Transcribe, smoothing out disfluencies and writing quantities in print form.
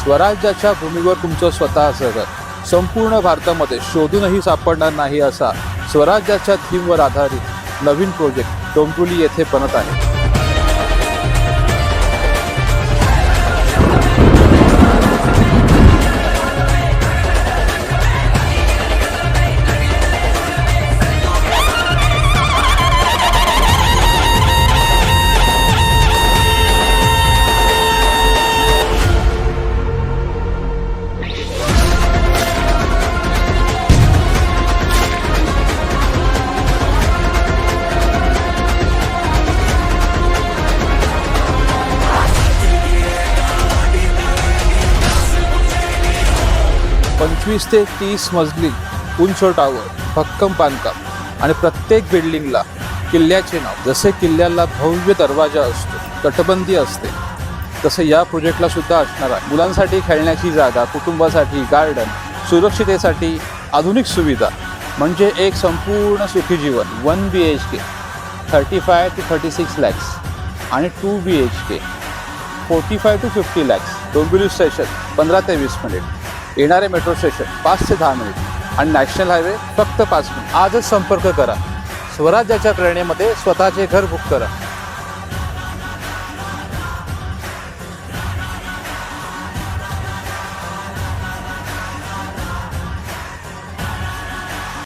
स्वराज्याच्या भूमीवर तुमचं स्वतःचं घर संपूर्ण भारतामध्ये शोधूनही सापडणार नाही असा स्वराज्याच्या थीमवर आधारित नवीन प्रोजेक्ट डोंबिवली येथे बनत आहे. पंचवीस ते 30 मजली उंच टावर, भक्कम बांधकाम आणि प्रत्येक बिल्डिंगला किल्ल्याचे नाव. जसे किल्ल्याला भव्य दरवाजा असतो, तटबंदी असते, तसे या प्रोजेक्टला सुद्धा असणार आहे. मुलांसाठी खेळण्याची जागा, कुटुंबासाठी गार्डन, सुरक्षितेसाठी आधुनिक सुविधा, म्हणजे एक संपूर्ण सुखी जीवन. 1 BHK 35 to 36 lakhs आणि 2 BHK 45 to 50 lakhs. Dombivli station 15 ते 20 मिनिट, येणारे मेट्रो स्टेशन 5 ते 10 मिनिट आणि नॅशनल हायवे फक्त 5 मिनिट. आजच संपर्क करा. स्वराज्याच्या प्रेरणेमध्ये स्वतःचे घर बुक करा.